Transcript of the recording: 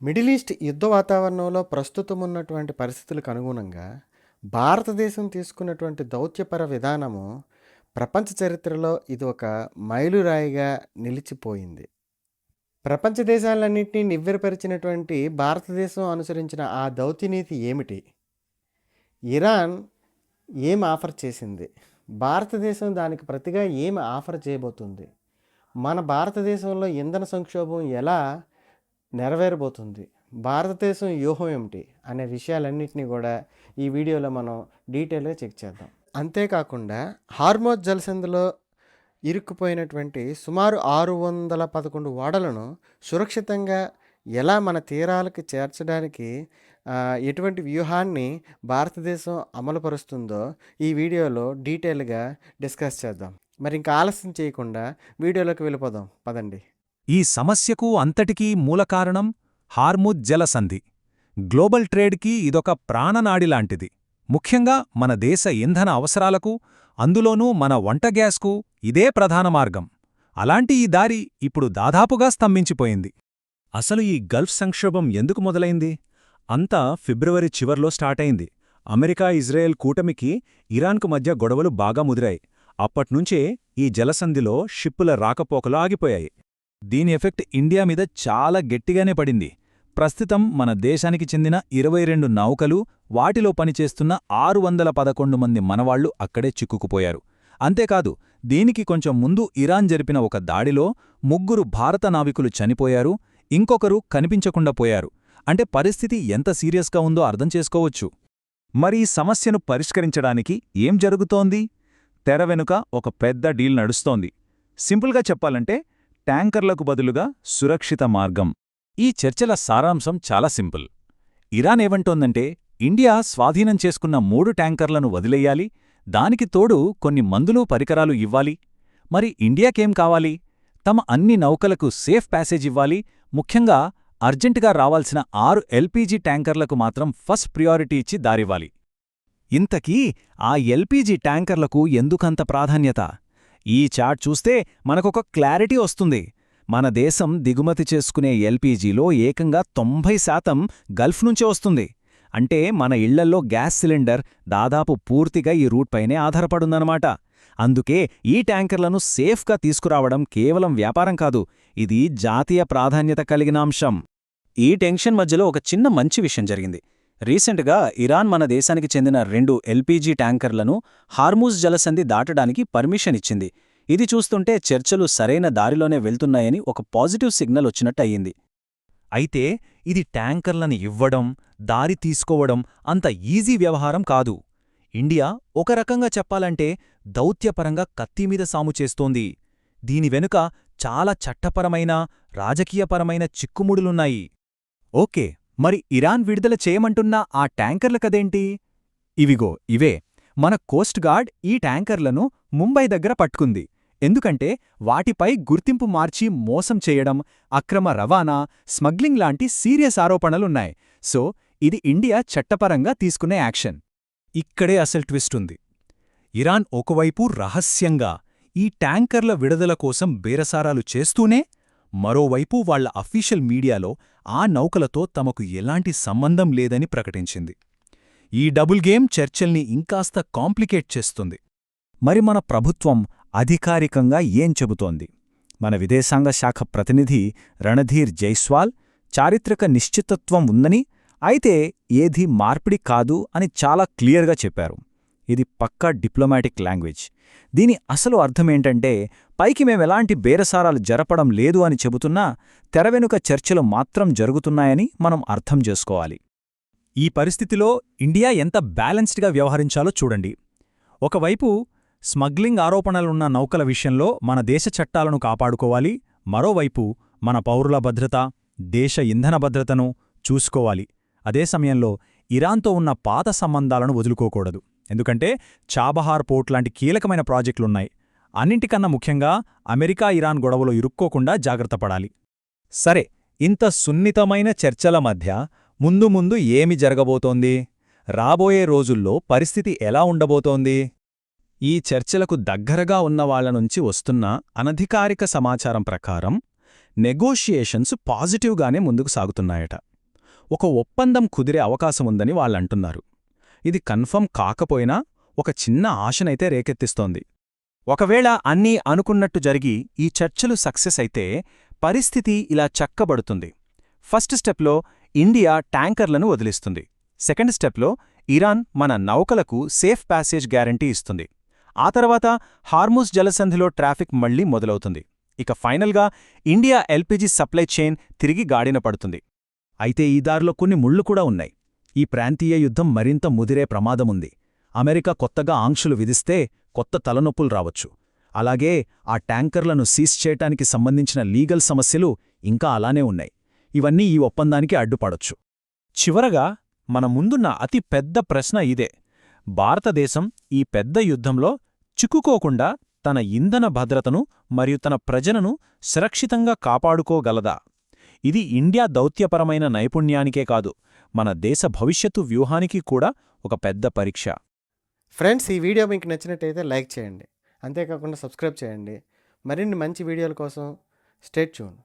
Middle east యుద్ధ వాతావరణంలో ప్రస్తుతం ఉన్నటువంటి పరిస్థితులకు అనుగుణంగా భారతదేశం తీసుకున్నటువంటి దౌత్యపర విధానము ప్రపంచ చరిత్రలో ఇది ఒక మైలురాయిగా నిలిచిపోయింది. ప్రపంచ దేశాలన్నింటినీ నివ్వెరపరిచినటువంటి భారతదేశం అనుసరించిన ఆ దౌత్యనీతి ఏమిటి? ఇరాన్ ఏం ఆఫర్ చేసింది? భారతదేశం దానికి ప్రతిగా ఏమి ఆఫర్ చేయబోతుంది? మన భారతదేశంలో ఇంధన సంక్షోభం ఎలా నెరవేరబోతుంది? భారతదేశం వ్యూహం ఏమిటి అనే విషయాలన్నింటినీ కూడా ఈ వీడియోలో మనం డీటెయిల్గా చెక్ చేద్దాం. అంతేకాకుండా హార్మోజ్ జలసంధిలో ఇరుక్కుపోయినటువంటి సుమారు 611 ఓడలను సురక్షితంగా ఎలా మన తీరాలకు చేర్చడానికి ఎటువంటి వ్యూహాన్ని భారతదేశం అమలుపరుస్తుందో ఈ వీడియోలో డీటెయిల్గా డిస్కస్ చేద్దాం. మరి ఇంకా ఆలస్యం చేయకుండా వీడియోలోకి వెళ్ళిపోదాం పదండి. ఈ సమస్యకు అంతటికీ మూలకారణం హార్ముజ్ జలసంధి. గ్లోబల్ ట్రేడ్కి ఇదొక ప్రాణనాడిలాంటిది. ముఖ్యంగా మన దేశ ఇంధన అవసరాలకు, అందులోనూ మన వంట గ్యాస్కు ఇదే ప్రధాన మార్గం. అలాంటి ఈ దారి ఇప్పుడు దాదాపుగా స్తంభించిపోయింది. అసలు ఈ గల్ఫ్ సంక్షోభం ఎందుకు మొదలైంది? అంతా ఫిబ్రవరి చివర్లో స్టార్టైంది. అమెరికా ఇజ్రాయెల్ కూటమికి ఇరాన్కు మధ్య గొడవలు బాగా ముదిరాయి. అప్పట్నుంచే ఈ జలసంధిలో షిప్పుల రాకపోకలు ఆగిపోయాయి. దీని ఎఫెక్ట్ ఇండియా మీద చాలా గట్టిగానే పడింది. ప్రస్తుతం మన దేశానికి చెందిన 22 నౌకలు, వాటిలో పనిచేస్తున్న 611 మంది మనవాళ్లు అక్కడే చిక్కుకుపోయారు. అంతేకాదు, దీనికి కొంచెం ముందు ఇరాన్ జరిపిన ఒక దాడిలో 3 భారత నావికులు చనిపోయారు, ఇంకొకరు కనిపించకుండా పోయారు. అంటే పరిస్థితి ఎంత సీరియస్గా ఉందో అర్థం చేసుకోవచ్చు. మరి ఈ సమస్యను పరిష్కరించడానికి ఏం జరుగుతోంది? తెర వెనుక ఒక పెద్ద డీల్ నడుస్తోంది. సింపుల్గా చెప్పాలంటే ట్యాంకర్లకు బదులుగా సురక్షిత మార్గం. ఈ చర్చల సారాంశం చాలా సింపుల్. ఇరాన్ ఏమంటోందంటే ఇండియా స్వాధీనం చేసుకున్న 3 ట్యాంకర్లను వదిలేయాలి, దానికి తోడు కొన్ని మందులు పరికరాలు ఇవ్వాలి. మరి ఇండియాకేం కావాలి? తమ అన్ని నౌకలకు సేఫ్ ప్యాసేజ్ ఇవ్వాలి. ముఖ్యంగా అర్జెంటుగా రావాల్సిన 6 ఎల్పీజీ ట్యాంకర్లకు మాత్రం ఫస్ట్ ప్రియారిటీ ఇచ్చి దారివ్వాలి. ఇంతకీ ఆ ఎల్పీజీ ట్యాంకర్లకు ఎందుకంత ప్రాధాన్యత? ఈ చార్ట్ చూస్తే మనకొక క్లారిటీ వస్తుంది. మన దేశం దిగుమతి చేసుకునే ఎల్పీజీలో ఏకంగా 90% గల్ఫ్ నుంచే వస్తుంది. అంటే మన ఇళ్లల్లో గ్యాస్ సిలిండర్ దాదాపు పూర్తిగా ఈ రూట్ పైనే ఆధారపడుందన్నమాట. అందుకే ఈ ట్యాంకర్లను సేఫ్గా తీసుకురావడం కేవలం వ్యాపారం కాదు, ఇది జాతీయ ప్రాధాన్యత కలిగిన అంశం. ఈ టెన్షన్ మధ్యలో ఒక చిన్న మంచి విషయం జరిగింది. రీసెంట్గా ఇరాన్ మన దేశానికి చెందిన 2 ఎల్పీజీ ట్యాంకర్లను హార్ముజ్ జలసంధి దాటడానికి పర్మిషన్ ఇచ్చింది. ఇది చూస్తుంటే చర్చలు సరైన దారిలోనే వెళ్తున్నాయని ఒక పాజిటివ్ సిగ్నల్ వచ్చినట్టు అయ్యింది. అయితే ఇది ట్యాంకర్లను ఇవ్వడం, దారి తీసుకోవడం అంత ఈజీ వ్యవహారం కాదు. ఇండియా ఒక రకంగా చెప్పాలంటే దౌత్యపరంగా కత్తిమీద సాము చేస్తోంది. దీని వెనుక చాలా చట్టపరమైన, రాజకీయపరమైన చిక్కుముడులున్నాయి. ఓకే, మరి ఇరాన్ విడుదల చేయమంటున్న ఆ ట్యాంకర్ల కదేంటి? ఇవిగో ఇవే. మన కోస్ట్ గార్డ్ ఈ ట్యాంకర్లను ముంబై దగ్గర పట్టుకుంది. ఎందుకంటే వాటిపై గుర్తింపు మార్చి మోసం చేయడం, అక్రమ రవాణా, స్మగ్లింగ్ లాంటి సీరియస్ ఆరోపణలున్నాయి. సో ఇది ఇండియా చట్టపరంగా తీసుకునే యాక్షన్. ఇక్కడే అసలు ట్విస్ట్ ఉంది. ఇరాన్ ఒకవైపు రహస్యంగా ఈ ట్యాంకర్ల విడుదల కోసం బేరసారాలు చేస్తూనే, మరోవైపు వాళ్ల అఫీషియల్ మీడియాలో ఆ నౌకలతో తమకు ఎలాంటి సంబంధం లేదని ప్రకటించింది. ఈ డబుల్ గేమ్ చర్చల్ని ఇంకాస్త కాంప్లికేట్ చేస్తుంది. మరి మన ప్రభుత్వం అధికారికంగా ఏం చెబుతోంది? మన విదేశాంగ శాఖ ప్రతినిధి రణధీర్ జైస్వాల్ చారిత్రక నిశ్చితత్వం ఉందని, అయితే ఏదీ మార్పిడి కాదు అని చాలా క్లియర్గా చెప్పారు. ఇది పక్కా డిప్లొమాటిక్ లాంగ్వేజ్. దీని అసలు అర్థమేంటంటే, పైకి మేమెలాంటి బేరసారాలు జరపడం లేదు అని చెబుతున్నా, తెరవెనుక చర్చలు మాత్రం జరుగుతున్నాయని మనం అర్థం చేసుకోవాలి. ఈ పరిస్థితిలో ఇండియా ఎంత బ్యాలెన్స్డ్గా వ్యవహరించాలో చూడండి. ఒకవైపు స్మగ్లింగ్ ఆరోపణలున్న నౌకల విషయంలో మన దేశ చట్టాలను కాపాడుకోవాలి, మరోవైపు మన పౌరుల భద్రత, దేశ ఇంధన భద్రతను చూసుకోవాలి. అదే సమయంలో ఇరాన్తో ఉన్న పాత సంబంధాలను వదులుకోకూడదు. ఎందుకంటే చాబహార్ పోర్ట్ లాంటి కీలకమైన ప్రాజెక్టులున్నాయి. అన్నింటికన్నా ముఖ్యంగా అమెరికా ఇరాన్ గొడవలో ఇరుక్కోకుండా జాగ్రత్తపడాలి. సరే, ఇంత సున్నితమైన చర్చల మధ్య ముందు ముందు ఏమి జరగబోతోంది? రాబోయే రోజుల్లో పరిస్థితి ఎలా ఉండబోతోంది? ఈ చర్చలకు దగ్గరగా ఉన్నవాళ్లనుంచి వస్తున్న అనధికారిక సమాచారం ప్రకారం నెగోషియేషన్స్ పాజిటివ్గానే ముందుకు సాగుతున్నాయట. ఒక ఒప్పందం కుదిరే అవకాశముందని వాళ్ళంటున్నారు. ఇది కన్ఫర్మ్ కాకపోయినా ఒక చిన్న ఆశనైతే రేకెత్తిస్తోంది. ఒకవేళ అన్నీ అనుకున్నట్టు జరిగి ఈ చర్చలు సక్సెస్ అయితే పరిస్థితి ఇలా చక్కబడుతుంది. ఫస్ట్ స్టెప్లో ఇండియా ట్యాంకర్లను వదిలిస్తుంది. సెకండ్ స్టెప్లో ఇరాన్ మన నౌకలకు సేఫ్ ప్యాసేజ్ గ్యారంటీ ఇస్తుంది. ఆ తర్వాత హార్ముజ్ జలసంధిలో ట్రాఫిక్ మళ్లీ మొదలవుతుంది. ఇక ఫైనల్గా ఇండియా ఎల్పీజీ సప్లై చైన్ తిరిగి గాడిన పడుతుంది. అయితే ఈ దారిలో కొన్ని ముళ్ళు కూడా ఉన్నాయి. ఈ ప్రాంతీయ యుద్ధం మరింత ముదిరే ప్రమాదముంది. అమెరికా కొత్తగా ఆంక్షలు విధిస్తే కొత్త తలనొప్పులు రావచ్చు. అలాగే ఆ ట్యాంకర్లను సీజ్ చేయటానికి సంబంధించిన లీగల్ సమస్యలు ఇంకా అలానే ఉన్నాయి. ఇవన్నీ ఈ ఒప్పందానికి అడ్డుపడొచ్చు. చివరగా మన ముందున్న అతి పెద్ద ప్రశ్న ఇదే: భారతదేశం ఈ పెద్ద యుద్ధంలో చిక్కుకోకుండా తన ఇంధన భద్రతను మరియు తన ప్రజలను సురక్షితంగా కాపాడుకోగలదా? ఇది ఇండియా దౌత్యపరమైన నైపుణ్యానికే కాదు, మన దేశ భవిష్యత్తు వ్యూహానికి కూడా ఒక పెద్ద పరీక్ష. ఫ్రెండ్స్, ఈ వీడియో మీకు నచ్చినట్టయితే లైక్ చేయండి. అంతేకాకుండా సబ్స్క్రైబ్ చేయండి. మరిన్ని మంచి వీడియోల కోసం స్టే ట్యూన్.